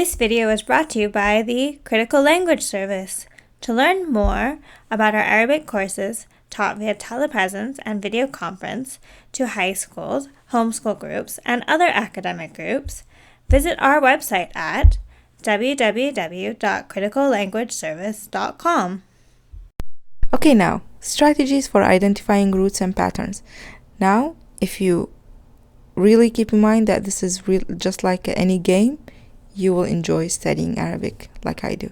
This video is brought to you by the Critical Language Service. To learn more about our Arabic courses taught via telepresence and video conference to high schools, homeschool groups, and other academic groups, visit our website at www.criticallanguageservice.com. Okay, now, strategies for identifying roots and patterns. Now, if you really keep in mind that this is just like any game, you will enjoy studying Arabic like I do.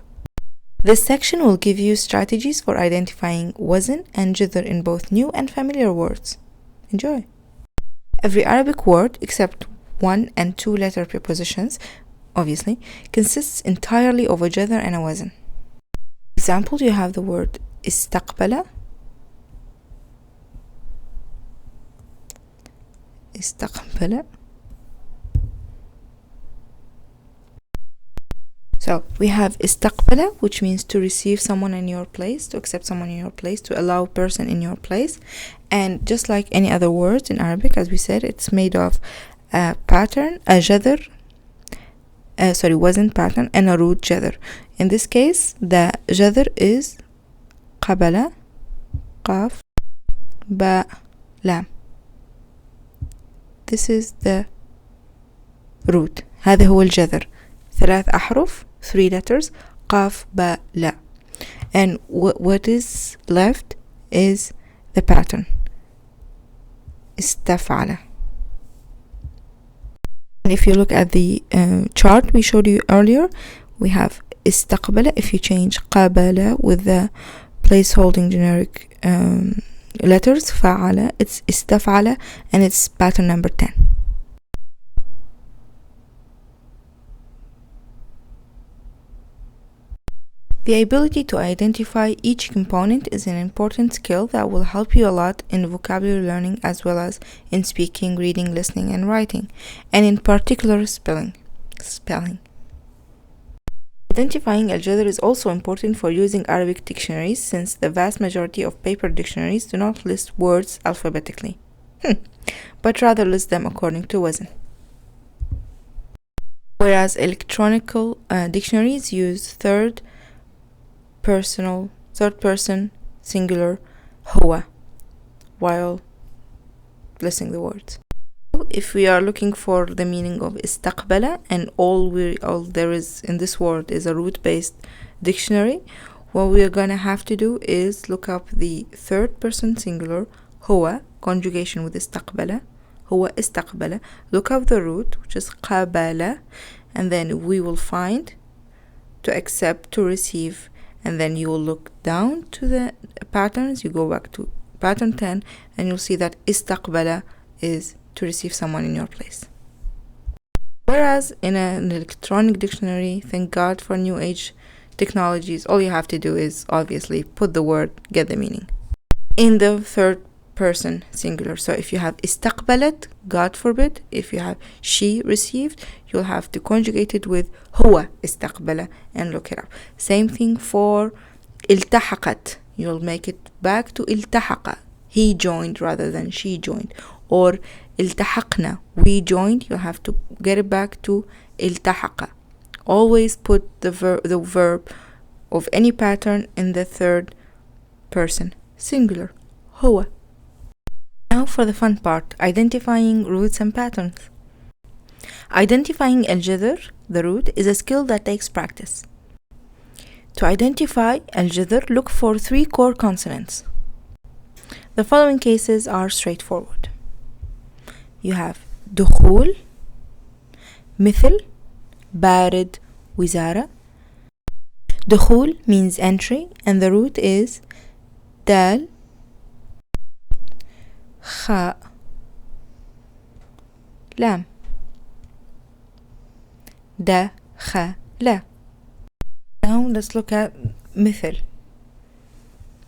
This section will give you strategies for identifying wazn and judr in both new and familiar words. Enjoy! Every Arabic word, except 1 and 2 letter prepositions, obviously, consists entirely of a judr and a wazn. Example, you have the word استقبل. So we have استقبل, which means to receive someone in your place, to accept someone in your place, to allow a person in your place. And just like any other words in Arabic, as we said, it's made of a pattern, a jadr, wazn pattern, and a root jadr. In this case, the jadr is قبل, قاف, باء, لام. This is the root. هذا هو الجذر. 3 أحرف, 3 letters, قاف, باء, لا. And what is left is the pattern. استفعل. And if you look at the chart we showed you earlier, we have استقبل. If you change قابل with the place holding generic letters, فعل, it's استفعل, and it's pattern number 10. The ability to identify each component is an important skill that will help you a lot in vocabulary learning as well as in speaking, reading, listening, and writing, and in particular spelling. Identifying al-jadr is also important for using Arabic dictionaries, since the vast majority of paper dictionaries do not list words alphabetically, but rather list them according to wazn. Whereas electronic dictionaries use third person singular هو while listing the words. If we are looking for the meaning of استقبل and all there is in this word is a root-based dictionary, what we are gonna have to do is look up the third person singular هو conjugation with استقبل, هو استقبل, look up the root, which is قابل, and then we will find to accept, to receive, and then you will look down to the patterns, you go back to pattern 10, and you'll see that استقبل is to receive someone in your place. Whereas in an electronic dictionary, thank God for new age technologies, all you have to do is obviously put the word, get the meaning in the third person singular. So if you have استقبلت, God forbid, if you have she received, you'll have to conjugate it with هو استقبل and look it up. Same thing for التحقت, you'll make it back to التحق, he joined rather than she joined. Or التحقنا, we joined, you have to get it back to التحق. Always put the verb of any pattern in the third person singular هو. Now for the fun part, identifying roots and patterns. Identifying al-jadr, the root, is a skill that takes practice. To identify al-jadr, look for 3 core consonants. The following cases are straightforward. You have دخول, مثل, بارد, وزارة. دخول means entry, and the root is دال, خاء, لام. دخل. Now let's look at مثل.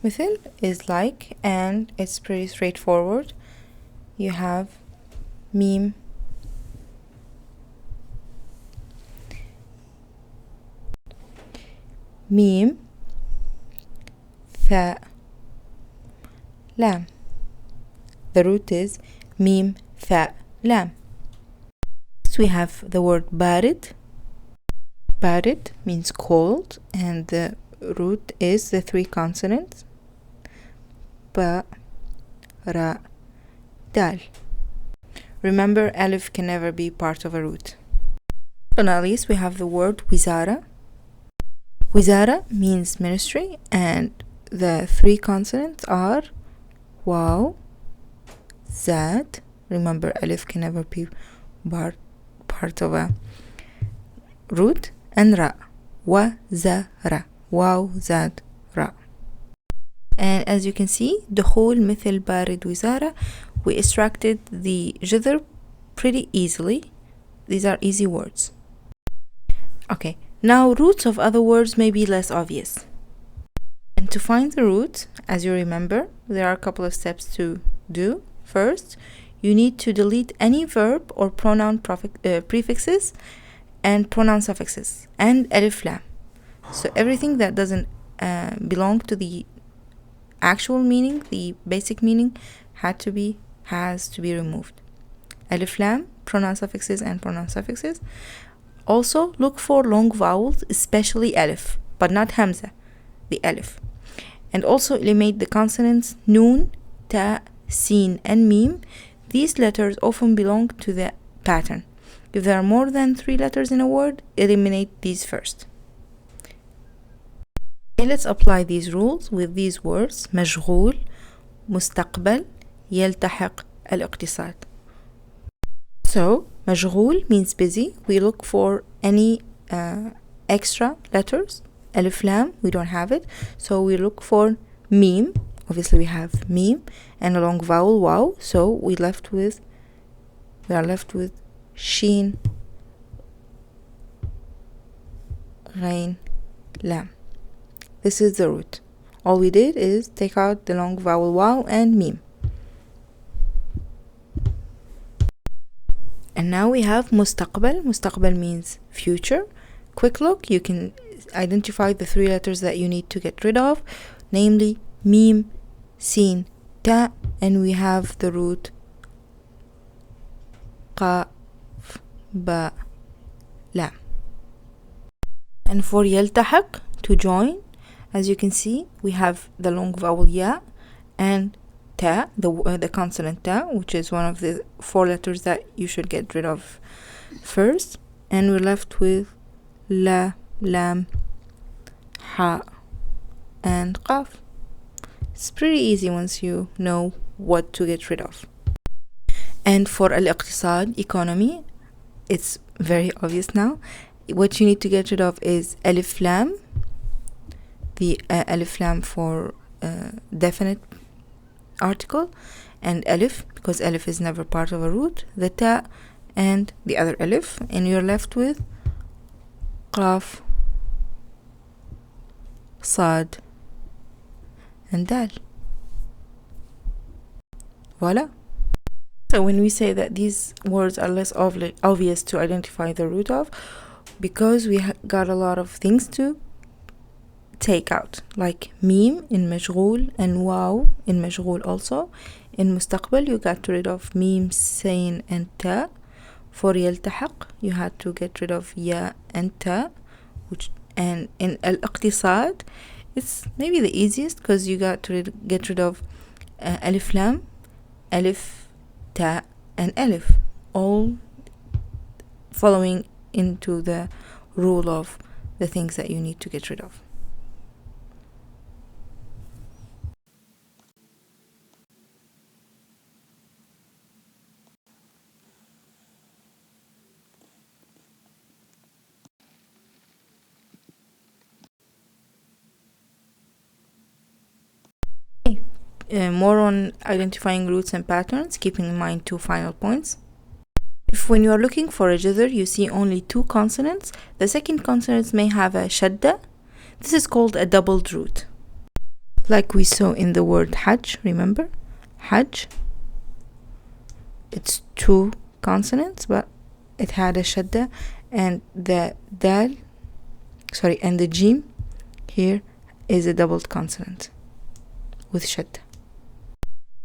مثل is like, and it's pretty straightforward. You have ميم, ميم, ثاء, لام. The root is ميم, ثاء, لام. Next we have the word بارد, Barid means cold, and the root is the 3 consonants ba, ra, dal. Remember, alif can never be part of a root. And at least we have the word wizara. Wizara means ministry, and the 3 consonants are waw, zad. Remember, alif can never be part of a root, and ra, wa, za, ra, waw, zad, ra. And as you can see, دخول مثل بارد وزارة, we extracted the جذر pretty easily. These are easy words. Okay, now roots of other words may be less obvious. And to find the root, as you remember, there are a couple of steps to do. First, you need to delete any verb or pronoun prefixes and pronoun suffixes and alif lam. So everything that doesn't belong to the actual meaning, the basic meaning, has to be removed. Alif lam, pronoun suffixes and pronoun suffixes. Also look for long vowels, especially alif, but not hamza, the alif. And also eliminate the consonants noon, ta, sin and mim. These letters often belong to the pattern. If there are more than 3 letters in a word, eliminate these first. Okay, let's apply these rules with these words: مشغول, مستقبل, يلتحق, الاقتصاد. So, مشغول means busy. We look for any extra letters. Alif lam, we don't have it. So we look for mim. Obviously we have mim and a long vowel waw. So we are left with sheen, ghain, lam. This is the root. All we did is take out the long vowel waw and mim. And now we have mustaqbal. Mustaqbal means future. Quick look, you can identify the 3 letters that you need to get rid of, namely mim, sin, ta, and we have the root qaf, ba, lam. And for yaltahaq, to join, as you can see, we have the long vowel ya and ta, the consonant ta, which is one of the 4 letters that you should get rid of first, and we're left with la, lam, ha, and qaf. It's pretty easy once you know what to get rid of. And for al-iqtisad, economy, it's very obvious now. What you need to get rid of is alif lam, the alif lam for definite article, and alif, because alif is never part of a root, the ta and the other alif, and you're left with qaf, sad, and dal. Voila. So when we say that these words are less obvious to identify the root of, because we got a lot of things to take out, like mim in mashghul and waw in mashghul also. In mustaqbal you got rid of mim, sin and ta. For yaltahaq you had to get rid of ya and ta, and in al-iqtisad it's maybe the easiest because you got to get rid of alif lam, alif, ta and alif, all following into the rule of the things that you need to get rid of. More on identifying roots and patterns, keeping in mind 2 final points. If when you are looking for a jazr you see only 2 consonants, the second consonants may have a shadda. This is called a doubled root, like we saw in the word hajj. Remember, hajj, it's 2 consonants but it had a shadda, and the dal, and the jim here is a doubled consonant with shadda.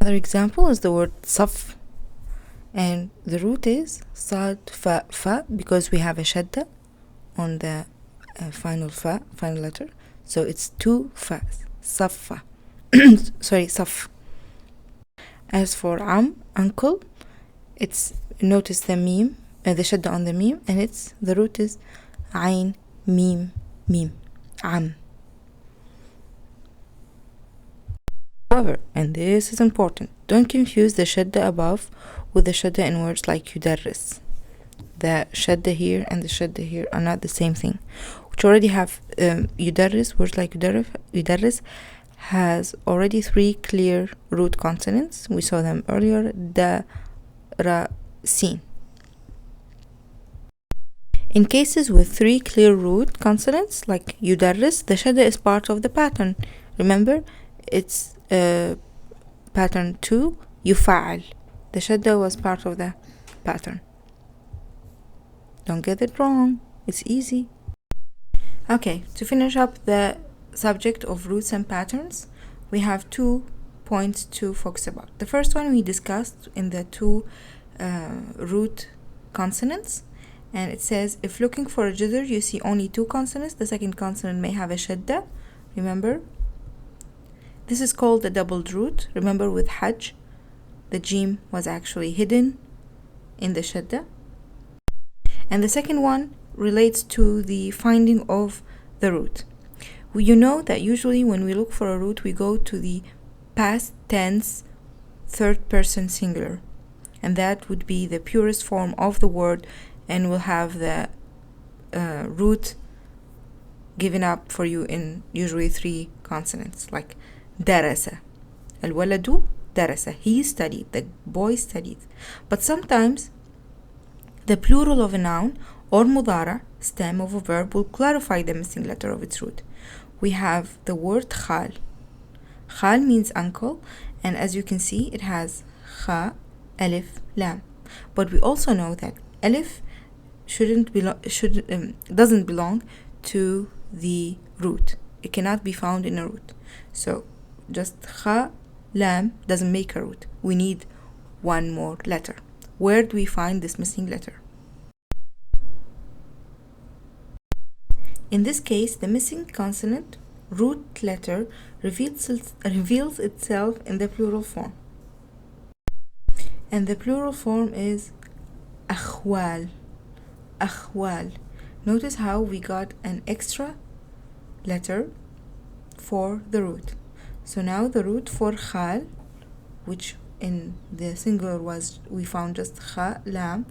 Another example is the word saf, and the root is sad, fa, fa, because we have a shadda on the final letter, so it's 2 fa. صفة. sorry, صف. As for uncle, it's, notice the meme, the shadda on the meme, and the root is عين meme meme. عم. However, and this is important, don't confuse the shadda above with the shadda in words like يدرس. The shadda here and the shadda here are not the same thing. Which already have يدرس, words like يدرس has already 3 clear root consonants. We saw them earlier. Da, ra, sin. In cases with 3 clear root consonants like يدرس, the shadda is part of the pattern. Remember, it's pattern 2, يفعل. The shadda was part of the pattern. Don't get it wrong. It's easy. Okay, to finish up the subject of roots and patterns, we have 2 points to focus about. The first one we discussed in the 2 root consonants, and it says if looking for a jizr you see only 2 consonants, the second consonant may have a shadda. Remember, this is called the doubled root. Remember, with hajj, the jim was actually hidden in the shadda. And the second one relates to the finding of the root. You know that usually when we look for a root, we go to the past tense third person singular, and that would be the purest form of the word, and will have the root given up for you in usually 3 consonants, like درس. الولد درس. He studied. The boy studied. But sometimes the plural of a noun or mudara, stem of a verb, will clarify the missing letter of its root. We have the word khal. Khal means uncle, and as you can see, it has kha, alif, lam. But we also know that alif doesn't belong to the root. It cannot be found in a root. So just kha, lam doesn't make a root. We need one more letter. Where do we find this missing letter? In this case, the missing consonant root letter reveals itself in the plural form. And the plural form is أخوال. أخوال. Notice how we got an extra letter for the root. So now the root for khal, which in the singular was, we found just kha, lam.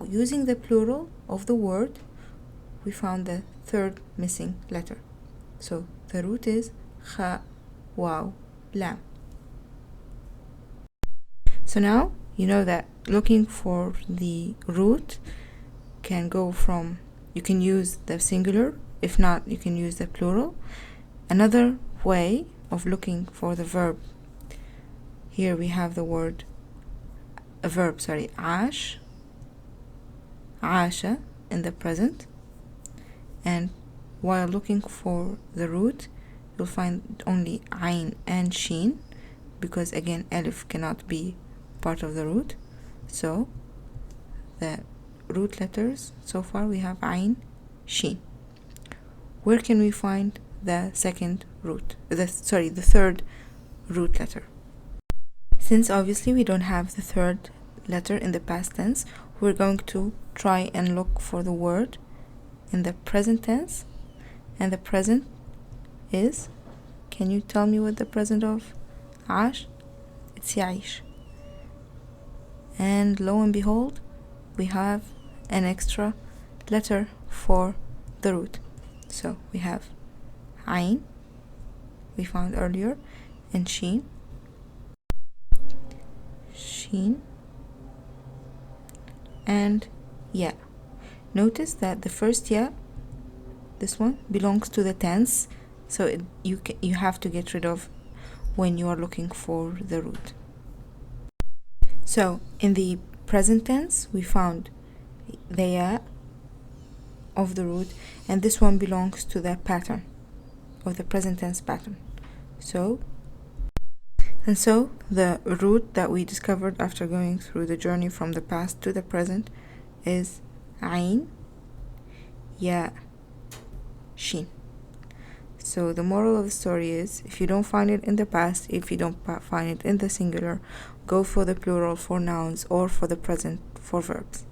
Using the plural of the word, we found the third missing letter. So the root is kha, waw, lam. So now you know that looking for the root can go from, you can use the singular, if not you can use the plural. Another way of looking for the verb, here we have the word, a verb, ash, asha in the present, and while looking for the root you'll find only ayn and sheen, because again alif cannot be part of the root. So the root letters so far we have ayn, sheen. Where can we find the second root, the third root letter? Since obviously we don't have the third letter in the past tense, we're going to try and look for the word in the present tense. And the present is, can you tell me what the present of ash? It's ya'ish. And lo and behold, we have an extra letter for the root. So we have ayn, we found earlier, and sheen, and ya. Notice that the first ya, this one, belongs to the tense, so you have to get rid of when you are looking for the root. So in the present tense we found the ya of the root, and this one belongs to the pattern of the present tense pattern. So the root that we discovered after going through the journey from the past to the present is ayn, ya, شين. So the moral of the story is, if you don't find it in the past, if you don't find it in the singular, go for the plural for nouns or for the present for verbs.